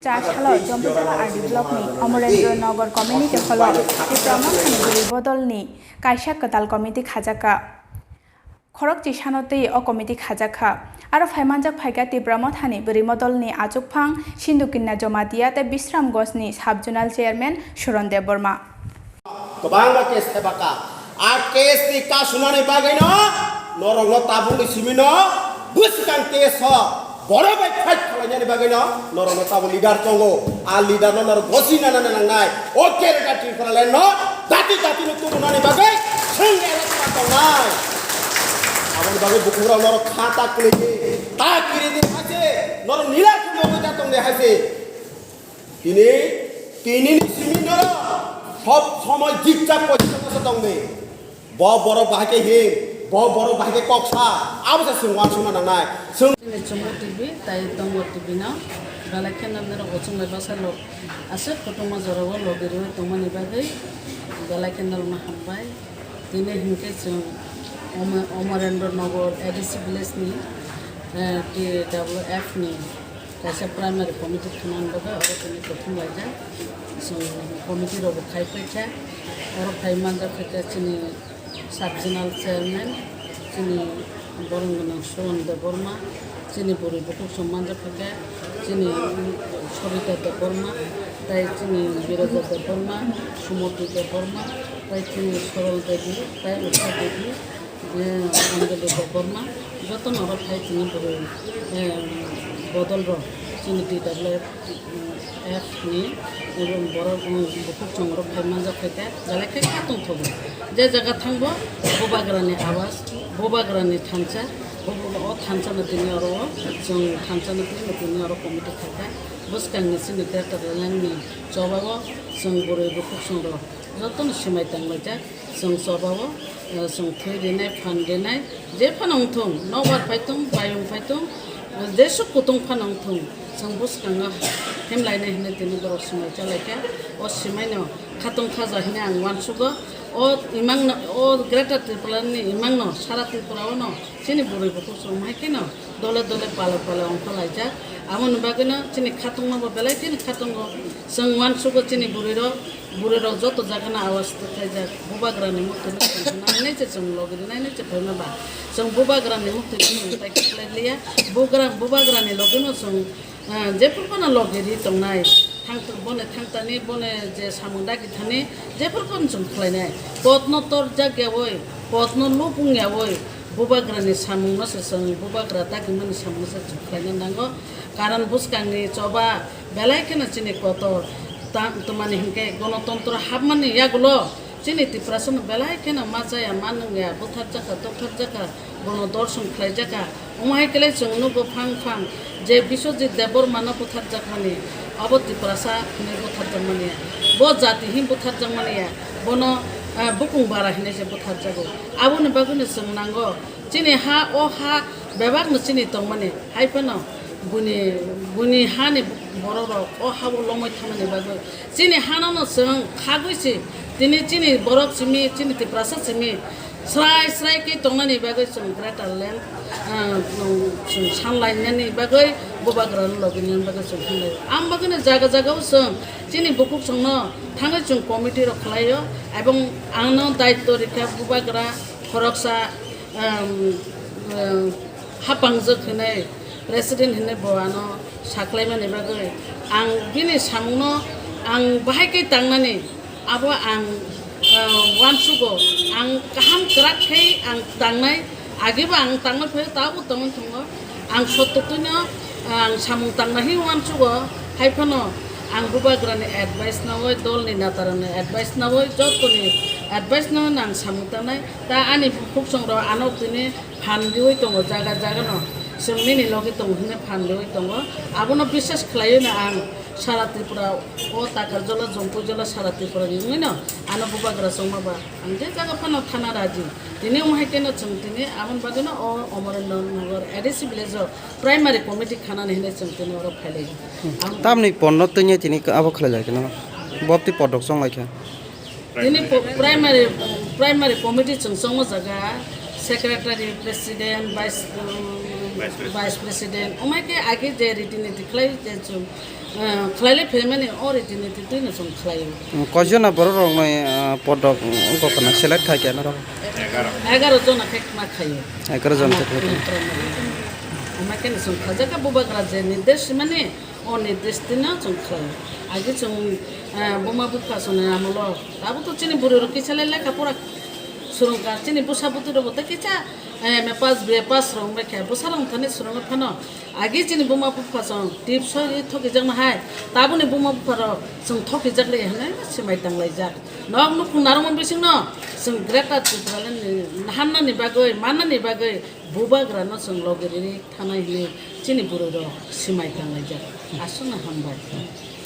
চারশাল Jampujala RD ব্লকনি অমরেন্দ্রনগর community hall ত্রিপুরামথানি বদলনি কাইসা কতাল committee খাজাকা খরকচি সানতে অ committee খাজাখা আরো ফাইমানজাক ফাইকা ত্রিপুরামথানি বরিমদলনি আচুকফাং সিন্ধুকিন্না জমাতিয়া তে বিশ্রামগঞ্জনি subzonal chairman সুরন দেব বর্মা गोबां केस थेबाका आ केस नि का सुनानै बागैनो नरंग ताबुनि सिमिनो बुसकान केस ह बड़ बाय फाइट खालायनानै बागैनो नरंग ताबु लिडार दंगो आ लिडार नर गसिना नांनाय ओ केरेगाति फरालेनो दाति दाति नु तुनानै बागै सों एलाका दंनाय आबन बागै बुकुराव नर खाता खुलिनि ता किरिनि हासे नर नीला खुमबो ता दंने हासे तिनि सिमिनो সব সময় জিজ্ঞাসা করতে দংবে বড় বাহাকে হে বড় বাহাকে কক্সা আবসা সিংওয়ান সুনা নানাই সিং চমো টিভি তাই দংগো টিভি না গালাখেন নামনে অচংলাই বাসালো আছে ফটোমা জরাব লগের তোমানি বাগৈ গালাখেন নালমা হামবাই দিনে হিমকে जों অমরেন্দ্রনগর এডিসি ভিলেজনি TWF नि কাইসা প্রাইমারি কমিটি খানান বাগৈ আরো তিনি প্রথম লাইজা কমিটি রব খাই ফেখা আর খাই মানজা ফেখা চিনি সাবজোনাল চেয়ারম্যান চিনি বরঙ্গনা সুরন দেব বর্মা চিনি বুড়ি বুকুক সম্মানজা ফেখা চিনি সরিতা দেব বর্মা তাই চিনি বিরজা দেব বর্মা সুমতি দেব বর্মা তাই চিনি সরল দেবী তাই উষা দেবী অঞ্জলি দেব বর্মা যত নর খাই চিনি বুড়ি বদল চিনি TWF ni এবং বড় বুকুক চংর ফাইমানজা ফেকা জালাকে খাতং থবো যে জায়গা থাকবো বোবাগ্রানি আবাস বোবাগ্রানি থানচা ও থানচানো দিনে আরো जों থানচানো দিনে আরো কমিটি থাকা বসকাংনি সিনি তেটালাংনি চবাবো जों বড় বুকুক চংর যতন সিমাই তাংলাজা जों চবাবো जों থৈ দিনাই ফান দিনাই যে ফানং থং নবার ফাইতং বায়ং ফাইতং যে সব কুতং ফানং থং जों बसकांगा हेमलायनाय होनो दिनै बर' सिमाय जालायखा अ सिमायनो खातं खाजा होनो आं वानसुगो अ इमांनो अ ग्रेटार त्रिपुरानि इमांनो सारा त्रिपुरावनो जोंनि बुरैफोरखौ संहायखिनो दले दले पाले पाले अंखालायजा आमोन बागैनो जोंनि खातंनाबो बेलाय दिनै खातंगो जों वानसुगो जोंनि बुरैर जत जागाना आवाज थायजा बुबाग्रानि मुक्तिनि नायनायजे जों लगेनायनाय जे फैमाबा जों बुबाग्रानि मुक्तिनि तायखलायलिया बुबाग्रानि लगेनो जों जेफोरखौनो लगेरि दंनाय थांतानि बने जे सामुंदागि थानि जेफोरखौनो जों खालायनाय पद्म तर जागायावै पद्म लुबुंयावै बुबाग्रानि सामुंनोसो जों बुबाग्रा दागिमोननि सामुंसो जों खालायनो नांगौ कारण बुसकांनि चबा बेलायखौनो जोंनि कतर तमानि हिंके गणतन्त्र हाबमानि यागुलो जोंनि त्रिपुरासन बेलायखौनो मा जाया मा नङा बुथार जाखा दखथार जाखा गणदर्शन खालाय जाखा उमायकेले जों नुगो फां फां जे बिश्वजित देबबर्मानो बुथार जाखानि अब त्रिपुरासा हिने बुथार जामानिया ब जाति हिम बुथार जामानिया बनो बुकुं बारा हिने जे बुथार जागो आबुनि बागुनि जों नांगौ जोंनि हा अ हा बेबागनो जोंनि दंमानि हायफोनो बुनि हानि बर' अ हाबो लमै थामानि बागै जोंनि हानानो जों खागैसि दिनै जोंनि बरफ सिमि जोंनि त्रिपुरासा सिमि स्राय स्राय के दंनानि बागै जों ग्रेटार लेन्ड जों सानलायनायनि बागै बुबाग्रानि लगेनि बागै जों होनलाय आं बागैनो जागा जागायाव जों जोंनि बुकुक संनो थाङै जों कमिटि खालायो एबं आंनो दायित्व रेखा बुबाग्रा खरकसा हापांजोक होनाय प्रेसिडेन्ट होनाय बवानो साख्लायमानि बागै आं बिनि सामुंनो आं बाहायकै थांनानै आबो आं वानसुगो आं गाहाम ग्राखै आं थांनाय आगेबा आं थांनाय फैयो दाबो दंमोन दङ आं सत्तरनो आं सामुं थांनाय वानसुगो हायफानो आं बुबाग्रानि एडभाइस नावै दलनि नातारनि एडभाइस नावै जतनि एडभाइस नावै आं सामुं थांनाय दा आंनि बुकुक संग्र आनो दिनै फानदिवै दङ जागा जागानो जों मिनि लगे दङ होनो फानदिवै दङ आबोनो बिश्वास खालायोनो आं सारा त्रिपुरा अ ताकारजला जम्पुजला सारा त्रिपुरा नुनो आनो बुबाग्रा संमाबा आं जे जागा फानाव थाना राजि दिनै उमायकेनो जों दिनै आमोन बागैनो अ अमरेन्द्रनगर एडिसि भिलेजाव प्राइमारि कमिटि खानानै होनो जों दिनै अर फायलायो तामनि पन्नो तैने दिनै आबो खालायलायके ना बप्ति पदक संलायके दिनै प्राइमारि कमिटि जों संमो जागा सेक्रेटारि प्रेसिडेन्ट भाइस प्रेसिडेन्ट उमायके आगे जे रीति नीति खालाय जे जों खालायले फेमानि अरिजिनेटि दिनो जों खालायो কয়জনা বড় রং পদক গঠনা সিলেক্ট থাকে না 11 जना मा खायो 11 জন থেকে আমাকে जों खाजाका बुबाग्रा जे निर्देश माने अ निर्देश दिना जों खालायो आगे जों बुमा बुफा सने आमल दाबो तो चिनि बुरो किसाले लेखा परा सुरंगा चिनि बुसा बुतुरो बता किचा मे पास बे पास रंग में क्या बुसा रंग थाने सुरंग थानो आगे चिनि बुमा बुफा सं टिप्स ये थके जंग हाय दाबो ने बुमा बुफा र जों थके जगले हने सिमाय तांलाय जा नग नु कुनारमन बिसिं न जों ग्रेटा तुत्राले हाननानि बागै माननानि बागै बुबाग्रा न जों लगेरि थानाय चिनि बुरो र सिमाय तांलाय जा आसना हामबाय